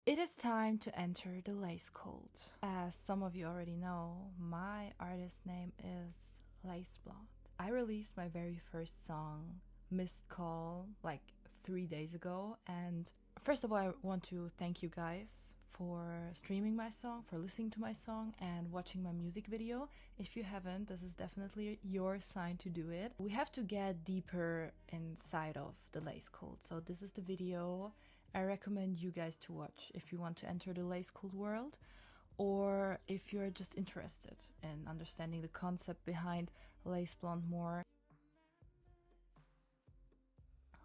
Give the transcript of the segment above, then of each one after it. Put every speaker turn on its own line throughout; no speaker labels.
It is time to enter the Lacecult. As some of you already know, my artist name is Laceblonde. I released my very first song, Missed Call, like 3 days ago. And first of all, I want to thank you guys for streaming my song, for listening to my song, and watching my music video. If you haven't, this is definitely your sign to do it. We have to get deeper inside of the Lacecult. So this is the video I recommend you guys to watch if you want to enter the Lacecult world, or if you're just interested in understanding the concept behind Laceblonde more.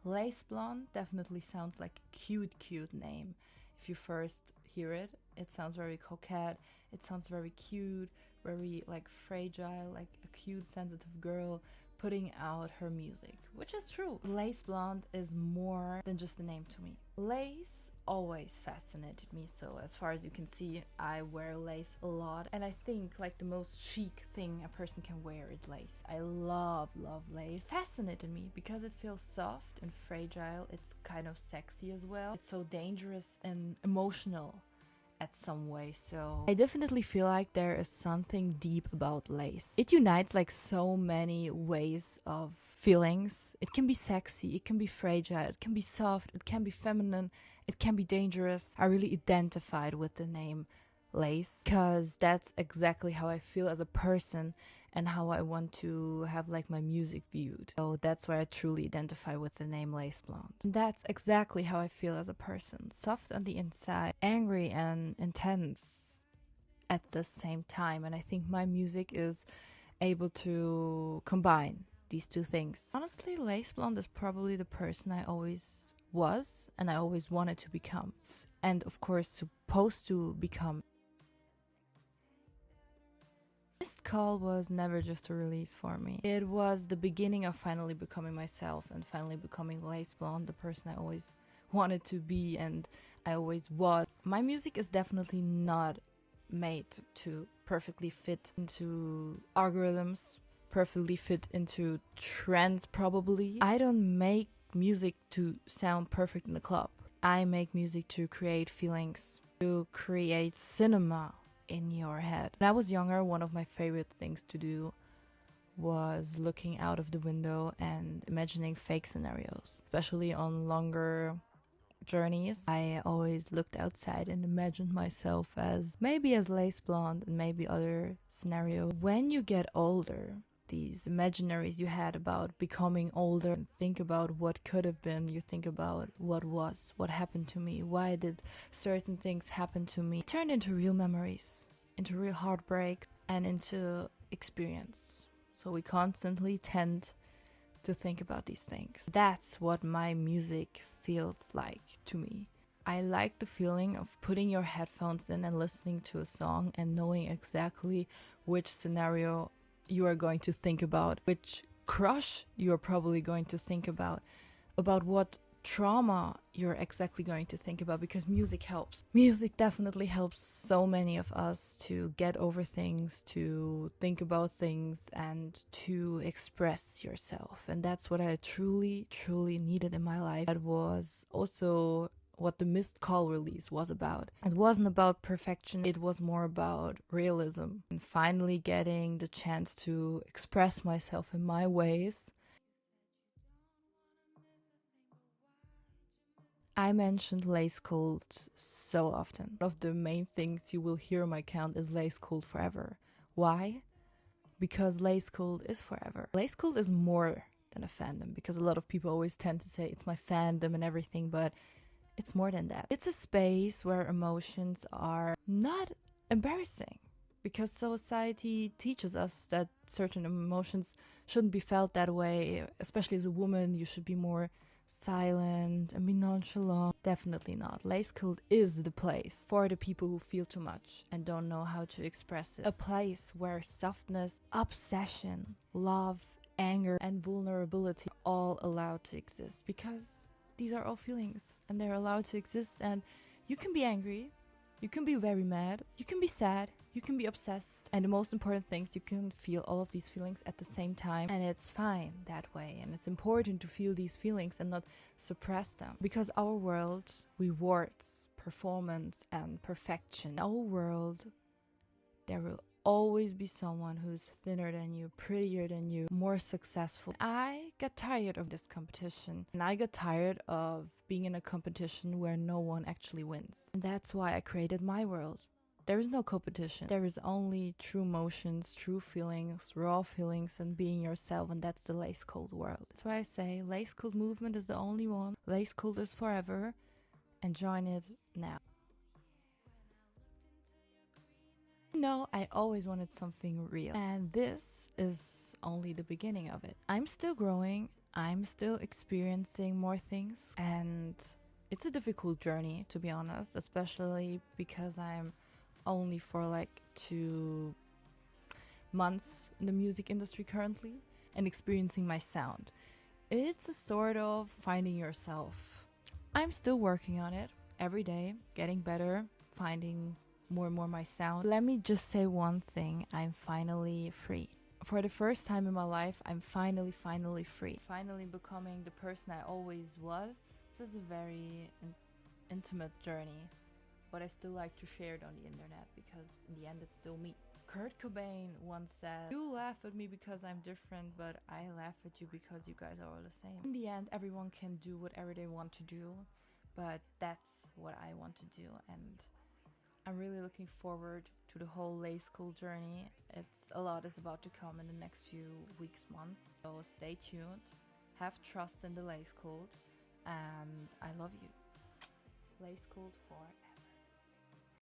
Laceblonde definitely sounds like a cute name. If you first hear it, it sounds very coquette, it sounds very cute, very like fragile, like a cute sensitive girl putting out her music, which is true. Laceblonde is more than just a name to me. Lace always fascinated me, so as far as you can see, I wear lace a lot, and I think like the most chic thing a person can wear is lace. I love lace. It fascinated me because it feels soft and fragile. It's kind of sexy as well. It's so dangerous and emotional at some way, so I definitely feel like there is something deep about lace. It unites like so many ways of feelings. It can be sexy, it can be fragile, it can be soft, it can be feminine, it can be dangerous. I really identified with the name Lace because that's exactly how I feel as a person and how I want to have like my music viewed. So that's where I truly identify with the name Laceblonde. And that's exactly how I feel as a person. Soft on the inside, angry and intense at the same time. And I think my music is able to combine these two things. Honestly, Laceblonde is probably the person I always was and I always wanted to become. And of course, supposed to become. Missed Call was never just a release for me. It was the beginning of finally becoming myself and finally becoming Laceblonde, the person I always wanted to be and I always was. My music is definitely not made to perfectly fit into algorithms, perfectly fit into trends probably. I don't make music to sound perfect in the club. I make music to create feelings, to create cinema in your head. When I was younger, one of my favorite things to do was looking out of the window and imagining fake scenarios, especially on longer journeys. I always looked outside and imagined myself as maybe as Laceblonde and maybe other scenarios. When you get older, these imaginaries you had about becoming older and think about what could have been, you think about what was, what happened to me, why did certain things happen to me, turned into real memories, into real heartbreak and into experience. So we constantly tend to think about these things. That's what my music feels like to me. I like the feeling of putting your headphones in and listening to a song and knowing exactly which scenario you are going to think about, which crush you're probably going to think about what trauma you're exactly going to think about, because music helps. Music definitely helps so many of us to get over things, to think about things, and to express yourself. And that's what I truly needed in my life. That was also what the Missed Call release was about. It wasn't about perfection, it was more about realism and finally getting the chance to express myself in my ways. I mentioned Lacecult so often. One of the main things you will hear on my account is Lacecult forever. Why? Because Lacecult is forever. Lacecult is more than a fandom, because a lot of people always tend to say it's my fandom and everything, but it's more than that. It's a space where emotions are not embarrassing, because society teaches us that certain emotions shouldn't be felt that way. Especially as a woman, you should be more silent and be nonchalant. Definitely not. Lacecult is the place for the people who feel too much and don't know how to express it. A place where softness, obsession, love, anger, and vulnerability are all allowed to exist, because these are all feelings and they're allowed to exist. And you can be angry, you can be very mad, you can be sad, you can be obsessed, and the most important thing is you can feel all of these feelings at the same time, and it's fine that way. And it's important to feel these feelings and not suppress them, because our world rewards performance and perfection. In our world, there will always be someone who's thinner than you, prettier than you, more successful. I got tired of this competition, and I got tired of being in a competition where no one actually wins. And that's why I created my world. There is no competition. There is only true emotions, true feelings, raw feelings, and being yourself, and that's the Lacecult world. That's why I say Lacecult movement is the only one. Lacecult is forever, and join it now. No, I always wanted something real, and this is only the beginning of it. I'm still growing, I'm still experiencing more things, and it's a difficult journey, to be honest, especially because I'm only for like 2 months in the music industry currently and experiencing my sound. It's a sort of finding yourself. I'm still working on it every day, getting better, finding more and more my sound. Let me just say one thing: I'm finally free. For the first time in my life, I'm finally free. Finally becoming the person I always was. This is a very intimate journey, but I still like to share it on the internet because in the end it's still me. Kurt Cobain once said, "You laugh at me because I'm different, but I laugh at you because you guys are all the same." In the end, everyone can do whatever they want to do, but that's what I want to do, and I'm really looking forward to the whole Lacecult journey. It's a lot is about to come in the next few weeks, months. So stay tuned. Have trust in the Lacecult, and I love you. Lacecult for